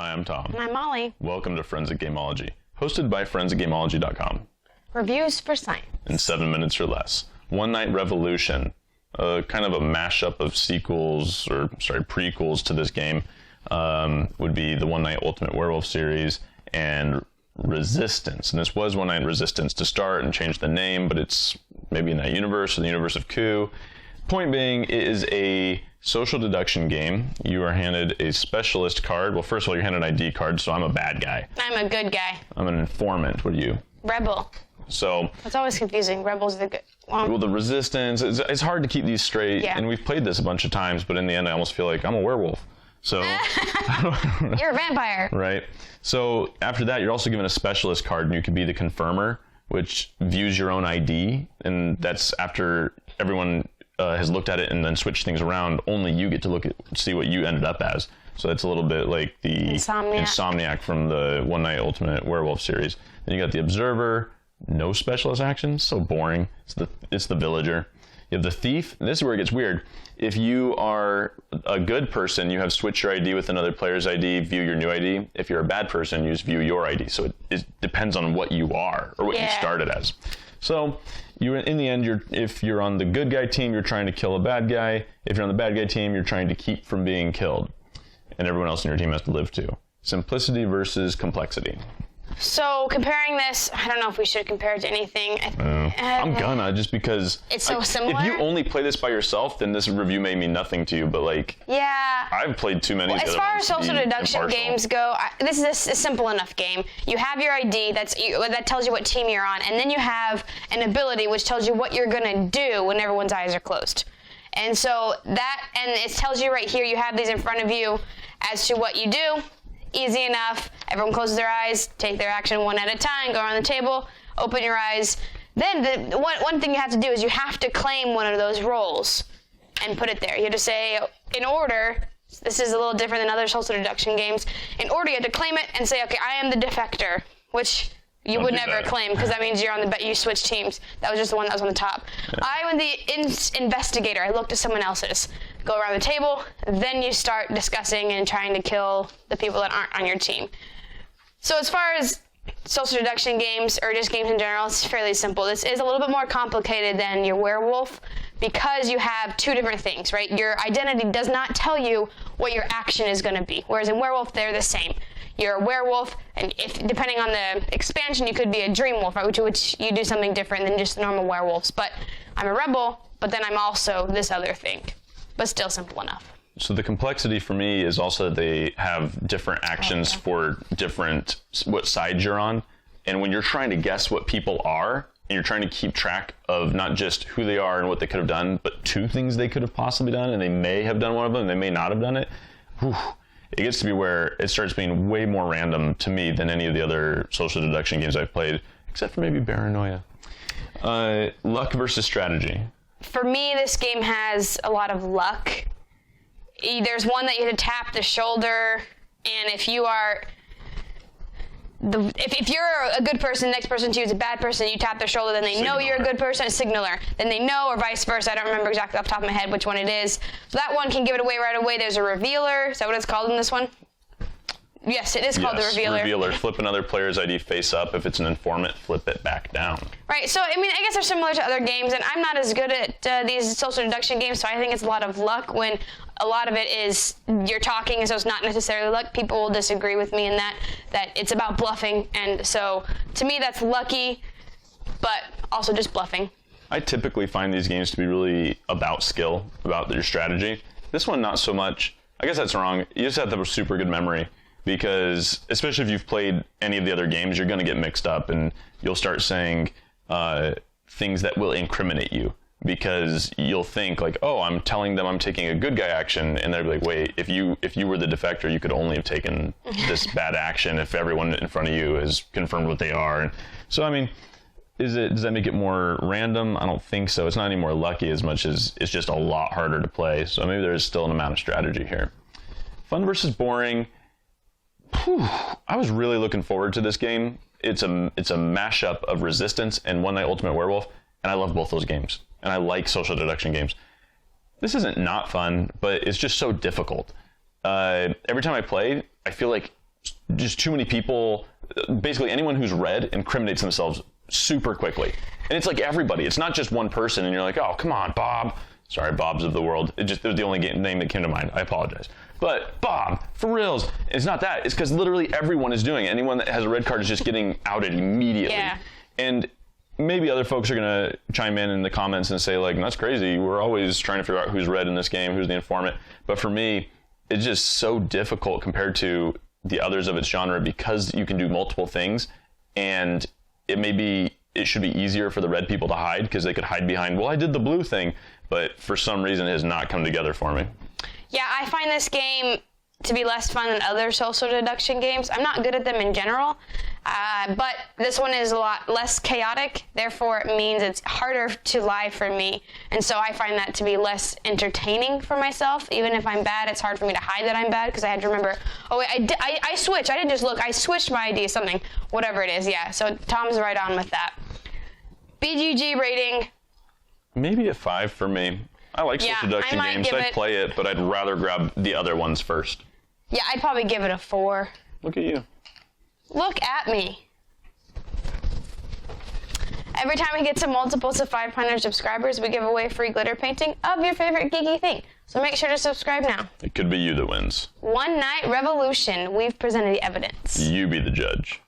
Hi, I'm Tom. And I'm Molly. Welcome to Friends at Gameology, hosted by friends at Gameology.com. Reviews for science. In 7 minutes or less. One Night Revolution, kind of a mashup of prequels to this game, would be the One Night Ultimate Werewolf series and Resistance. And this was One Night Resistance to start and change the name, but it's maybe in that universe or the universe of Coup. Point being, it is a social deduction game. You are handed a specialist card. Well, first of all, you're handed an ID card, so I'm a bad guy. I'm a good guy. I'm an informant. What are you? Rebel. So it's always confusing. Rebel's the good. Well, the Resistance. It's hard to keep these straight. Yeah. And we've played this a bunch of times, but in the end, I almost feel like I'm a werewolf. So you're a vampire. Right. So after that, you're also given a specialist card, and you could be the confirmer, which views your own ID, and that's after everyone has looked at it and then switched things around. Only you get to see what you ended up as. So it's a little bit like the Insomniac from the One Night Ultimate Werewolf series. Then you got the Observer, no specialist actions, so boring. It's the Villager. You have the Thief. This is where it gets weird. If you are a good person, you have switch your ID with another player's ID, view your new ID. If you're a bad person, you just view your ID. So it depends on what you are or what you started as. So in the end, if you're on the good guy team, you're trying to kill a bad guy. If you're on the bad guy team, you're trying to keep from being killed. And everyone else in your team has to live too. Simplicity versus complexity. So comparing this, I don't know if we should compare it to anything. I'm gonna, just because it's so similar. If you only play this by yourself, then this review may mean nothing to you. But I've played too many. As far as social deduction games go, this is a simple enough game. You have your ID that tells you what team you're on, and then you have an ability which tells you what you're gonna do when everyone's eyes are closed. And so it tells you right here. You have these in front of you as to what you do. Easy enough. Everyone closes their eyes, take their action one at a time, go around the table, open your eyes. Then one thing you have to do is you have to claim one of those roles and put it there. You have to say, in order, this is a little different than other social deduction games. In order, you have to claim it and say, okay, I am the defector, which you would never claim because that means you switch teams. That was just the one that was on the top. Yeah. I am the investigator. I look to someone else's. Go around the table, then you start discussing and trying to kill the people that aren't on your team. So as far as social deduction games, or just games in general, it's fairly simple. This is a little bit more complicated than your werewolf because you have two different things, right? Your identity does not tell you what your action is going to be, whereas in werewolf, they're the same. You're a werewolf, and depending on the expansion, you could be a dream wolf, right, which you do something different than just the normal werewolves. But I'm a rebel, but then I'm also this other thing. But still simple enough. So the complexity for me is also that they have different actions for what side you're on. And when you're trying to guess what people are, and you're trying to keep track of not just who they are and what they could have done, but two things they could have possibly done, and they may have done one of them, and they may not have done it. It gets to be where it starts being way more random to me than any of the other social deduction games I've played, except for maybe Paranoia. Luck versus strategy. For me, this game has a lot of luck. There's one that you have to tap the shoulder, and if you're a good person, the next person to you is a bad person, you tap their shoulder, then they know you're a good person, a signaler. Then they know, or vice versa. I don't remember exactly off the top of my head which one it is. So that one can give it away right away. There's a revealer. Is that what it's called in this one? Yes, it is called the revealer. Revealer. Flip another player's ID face up. If it's an informant, flip it back down. Right. So, I guess they're similar to other games, and I'm not as good at these social deduction games, so I think it's a lot of luck when a lot of it is you're talking, and so it's not necessarily luck. People will disagree with me in that it's about bluffing, and so to me that's lucky, but also just bluffing. I typically find these games to be really about skill, about your strategy. This one, not so much. I guess that's wrong. You just have to have a super good memory. Because, especially if you've played any of the other games, you're going to get mixed up and you'll start saying things that will incriminate you. Because you'll think like, oh, I'm telling them I'm taking a good guy action, and they'll be like, wait, if you were the defector, you could only have taken this bad action if everyone in front of you has confirmed what they are. And so, does that make it more random? I don't think so. It's not any more lucky as much as it's just a lot harder to play. So maybe there's still an amount of strategy here. Fun versus boring. I was really looking forward to this game. It's a mashup of Resistance and One Night Ultimate Werewolf, and I love both those games. And I like social deduction games. This isn't not fun, but it's just so difficult. Every time I play, I feel like just too many people, basically anyone who's red incriminates themselves super quickly. And it's like everybody. It's not just one person and you're like, oh, come on, Bob. Sorry, Bobs of the world. It was the only name that came to mind. I apologize. But Bob, for reals, it's not that. It's because literally everyone is doing it. Anyone that has a red card is just getting outed immediately. Yeah. And maybe other folks are going to chime in the comments and say, like, that's crazy. We're always trying to figure out who's red in this game, who's the informant. But for me, it's just so difficult compared to the others of its genre because you can do multiple things. And it should be easier for the red people to hide because they could hide behind, well, I did the blue thing. But for some reason, it has not come together for me. Yeah, I find this game to be less fun than other social deduction games. I'm not good at them in general, but this one is a lot less chaotic. Therefore, it means it's harder to lie for me. And so I find that to be less entertaining for myself. Even if I'm bad, it's hard for me to hide that I'm bad because I had to remember, oh, wait, I switched. I didn't just look. I switched my ID, something, whatever it is. Yeah, so Tom's right on with that. BGG rating. Maybe a 5 for me. I like social deduction games. I'd play it, but I'd rather grab the other ones first. Yeah, I'd probably give it a 4. Look at you. Look at me. Every time we get to multiples of 500 subscribers, we give away a free glitter painting of your favorite geeky thing. So make sure to subscribe now. It could be you that wins. One Night Revolution. We've presented the evidence. You be the judge.